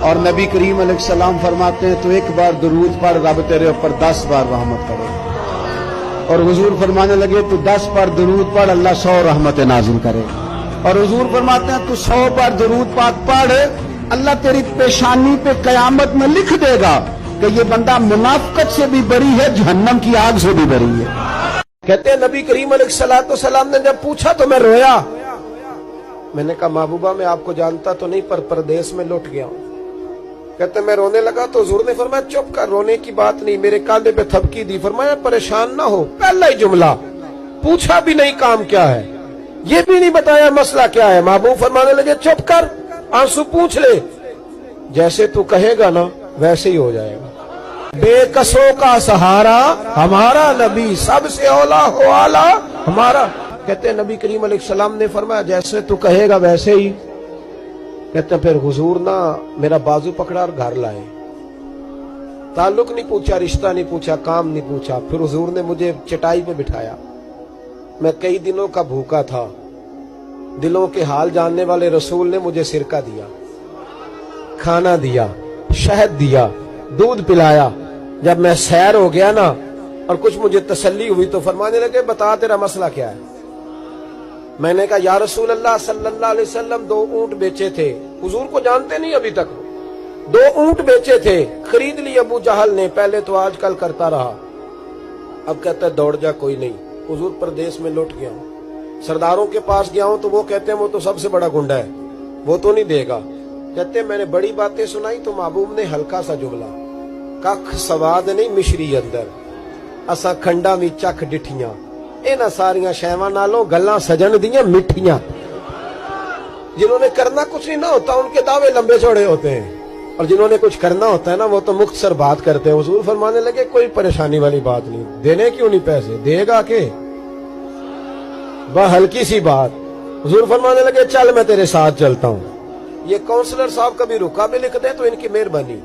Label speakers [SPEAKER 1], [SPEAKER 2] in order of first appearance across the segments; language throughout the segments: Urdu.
[SPEAKER 1] اور نبی کریم علیہ السلام فرماتے ہیں تو ایک بار درود پڑھ رب تیرے اوپر 10 بار رحمت کرے، اور حضور فرمانے لگے تو 10 بار درود پڑھ اللہ 100 رحمت نازل کرے، اور حضور فرماتے ہیں تو 100 بار درود پاک پڑھ اللہ تیری پیشانی پہ قیامت میں لکھ دے گا کہ یہ بندہ منافقت سے بھی بری ہے، جہنم کی آگ سے بھی بری ہے۔
[SPEAKER 2] کہتے ہیں نبی کریم علیہ السلام نے جب پوچھا تو میں رویا، میں نے کہا محبوبہ میں آپ کو جانتا تو نہیں پر پردیس میں لوٹ گیا ہوں۔ کہتے ہیں میں رونے لگا تو حضور نے فرمایا چپ کر، رونے کی بات نہیں، میرے کاندھے پہ تھپکی دی، فرمایا پریشان نہ ہو، پہلا ہی جملہ پوچھا بھی نہیں کام کیا ہے، یہ بھی نہیں بتایا مسئلہ کیا ہے، محبوب فرمانے لگے چپ کر، آنسو پوچھ لے، جیسے تو کہے گا نا ویسے ہی ہو جائے گا۔ بے کسوں کا سہارا ہمارا نبی، سب سے اولا ہو آلہ ہمارا۔ کہتے ہیں نبی کریم علیہ السلام نے فرمایا جیسے تو کہے گا ویسے ہی۔ کہتے ہیں پھر حضور نا میرا بازو پکڑا اور گھر لائے، تعلق نہیں پوچھا، رشتہ نہیں پوچھا، کام نہیں پوچھا، پھر حضور نے مجھے چٹائی پہ بٹھایا، میں کئی دنوں کا بھوکا تھا، دلوں کے حال جاننے والے رسول نے مجھے سرکہ دیا، کھانا دیا، شہد دیا، دودھ پلایا۔ جب میں سیر ہو گیا نا اور کچھ مجھے تسلی ہوئی تو فرمانے لگے بتا تیرا مسئلہ کیا ہے۔ میں نے کہا یا رسول اللہ صلی اللہ علیہ وسلم 2 اونٹ بیچے تھے، حضور کو جانتے نہیں ابھی تک، 2 اونٹ بیچے تھے، خرید لی ابو جہل نے، پہلے تو آج کل کرتا رہا، اب کہتا ہے دوڑ جا کوئی نہیں، حضور پردیس میں لوٹ گیا ہوں، سرداروں کے پاس گیا ہوں تو وہ کہتے ہیں وہ تو سب سے بڑا گنڈا ہے، وہ تو نہیں دے گا۔ کہتے ہیں میں نے بڑی باتیں سنائی تو محبوب نے ہلکا سا جملہ، کخ سواد نہیں مشری اندر، اساں کھنڈا بھی چکھ ڈٹھیاں، اینا ساریاں شیواں نالوں گلاں سجن دیاں مٹھیاں۔ جنہوں نے کرنا کچھ نہیں نہ ہوتا ان کے دعوے لمبے چوڑے ہوتے ہیں، اور جنہوں نے کچھ کرنا ہوتا ہے نا وہ تو مختصر بات کرتے ہیں۔ حضور فرمانے لگے کوئی پریشانی والی بات نہیں، دینے کیوں نہیں پیسے، دے گا کہ بس ہلکی سی بات۔ حضور فرمانے لگے چل میں تیرے ساتھ چلتا ہوں، یہ کونسلر صاحب کبھی رکا بھی لکھ دیں تو ان کی مہربانی،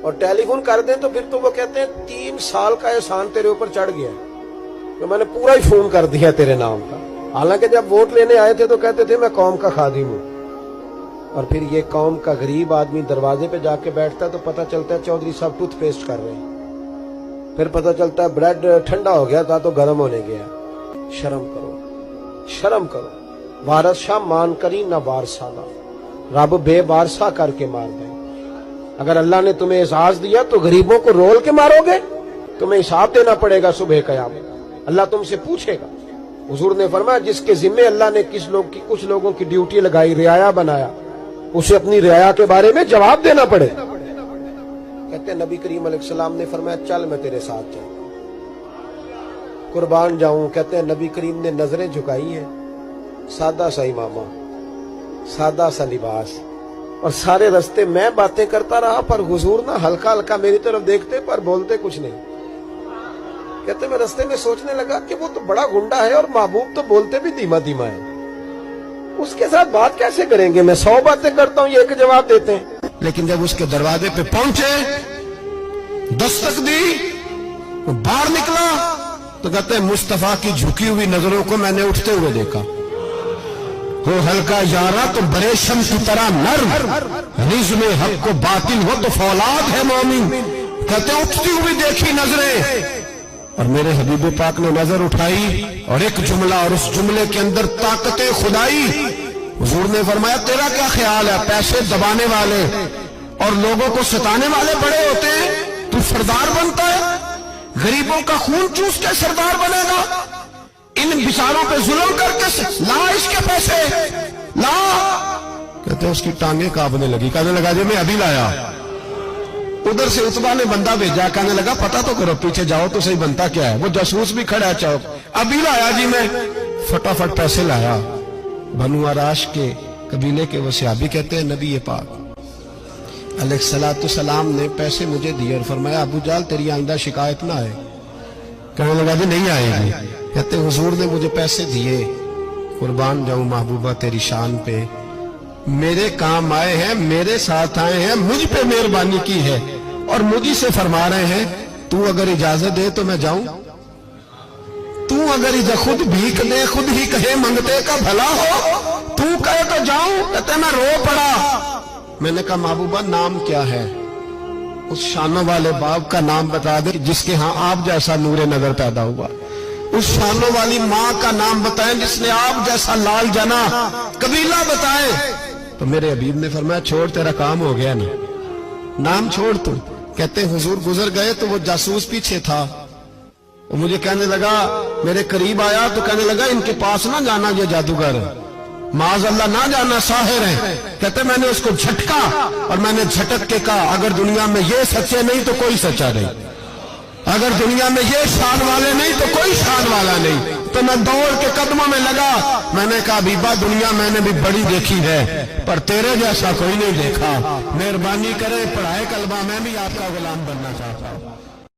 [SPEAKER 2] اور ٹیلی فون کر دیں تو پھر تو وہ کہتے ہیں 3 سال کا احسان تیرے اوپر چڑھ گیا کہ میں نے پورا ہی فون کر دیا تیرے نام کا۔ حالانکہ جب ووٹ لینے آئے تھے تو کہتے تھے میں قوم کا خادم ہوں، اور پھر یہ قوم کا غریب آدمی دروازے پہ جا کے بیٹھتا ہے تو پتہ چلتا ہے چودھری صاحب ٹوتھ پیسٹ کر رہے ہیں، پھر پتہ چلتا ہے بریڈ ٹھنڈا ہو گیا تھا تو گرم ہونے گیا۔ شرم کرو، شرم کرو، وارث شاہ مان کری نہ وارثانہ، رب بے وارثہ کر کے مار دے۔ اگر اللہ نے تمہیں اعزاز دیا تو غریبوں کو رول کے مارو گے، تمہیں حساب دینا پڑے گا صبح قیامت، اللہ تم سے پوچھے گا۔ حضور نے فرمایا جس کے ذمے اللہ نے کچھ لوگوں کی ڈیوٹی لگائی، رعایا بنایا، اسے اپنی رعایا کے بارے میں جواب دینا پڑے۔ کہتے ہیں نبی کریم علیہ السلام نے فرمایا چل میں تیرے ساتھ چل، قربان جاؤں۔ کہتے ہیں نبی کریم نے نظریں جھکائی ہیں، سادہ سا امامہ، سادہ سا لباس، اور سارے رستے میں باتیں کرتا رہا پر حضور نہ ہلکا ہلکا میری طرف دیکھتے پر بولتے کچھ نہیں۔ کہتے میں رستے میں سوچنے لگا کہ وہ تو بڑا گنڈا ہے اور محبوب تو بولتے بھی دھیما دھیما ہے، اس کے ساتھ بات کیسے کریں گے؟ میں 100 باتیں کرتا ہوں، یہ ایک جواب دیتے ہیں۔ لیکن جب اس کے دروازے پہ پہنچے، دستک دی، وہ باہر نکلا تو کہتے ہیں مصطفیٰ کی جھکی ہوئی نظروں کو میں نے اٹھتے ہوئے دیکھا، وہ ہلکا یارا تو بریشم کی طرح نرم، رزم حق کو باطل ہو تو فولاد ہے مومن۔ کہتے ہیں اٹھتی ہوئی دیکھی نظریں، اور میرے حبیب پاک نے نظر اٹھائی اور ایک جملہ، اور اس جملے کے اندر طاقت خدائی۔ حضور نے فرمایا تیرا کیا خیال ہے، پیسے دبانے والے اور لوگوں کو ستانے والے بڑے ہوتے ہیں، تو سردار بنتا ہے، غریبوں کا خون چوس کے سردار بنے گا، ان بیچاروں پہ ظلم کر کے لا اس کے پیسے لا۔ کہتے ہیں اس کی ٹانگیں کانپنے لگی، کہنے لگا جی میں ابھی لایا۔ ادھر سے عتبہ نے بندہ بھیجا، کہنے لگا پتہ تو کرو، پیچھے جاؤ تو صحیح بنتا کیا ہے۔ وہ جاسوس بھی کھڑا ہے چوک، ابھی لایا جی میں، فٹافٹ پیسے لایا۔ بنو عراش کے قبیلے کے وہ صحابی کہتے ہیں نبی پاک علیہ السلام نے پیسے مجھے دیے اور فرمایا ابو جال تیری آئندہ شکایت نہ آئے۔ کہنے لگا جی نہیں آئے گی۔ کہتے حضور نے مجھے پیسے دیے، قربان جاؤں محبوبہ تیری شان پہ، میرے کام آئے ہیں، میرے ساتھ آئے ہیں، مجھ پہ مہربانی کی ہے، اور مجھ سے فرما رہے ہیں تو اگر اجازت دے تو میں جاؤں، تو اگر خود بھیک دے، خود ہی کہے منگتے کا بھلا ہو، تو کہے تو جاؤں۔ کہتے میں رو پڑا، میں نے کہا محبوبہ نام کیا ہے؟ اس شانوں والے باپ کا نام بتا دے جس کے ہاں آپ جیسا نور نظر پیدا ہوا. اس شانوں والی ماں کا نام بتائیں جس نے آپ جیسا لال جنا. قبیلہ بتائیں. تو میرے حبیب نے فرمایا چھوڑ تیرا کام ہو گیا نا, نام چھوڑ. تو کہتے ہیں حضور گزر گئے تو وہ جاسوس پیچھے تھا, وہ مجھے کہنے لگا, میرے قریب آیا تو کہنے لگا ان کے پاس نہ جانا, یہ جادوگر معاذ اللہ نہ جانا, ساحر ہیں. کہتے میں نے اس کو جھٹکا اور میں نے جھٹک کے کہا اگر دنیا میں یہ سچے نہیں تو کوئی سچا نہیں, اگر دنیا میں یہ شان والے نہیں تو کوئی شان والا نہیں. تو میں دوڑ کے قدموں میں لگا, میں نے کہا حبیبہ دنیا میں نے بھی بڑی دیکھی ہے پر تیرے جیسا کوئی نہیں دیکھا, مہربانی کرے پڑھائے کلمہ, میں بھی آپ کا غلام بننا چاہتا ہوں.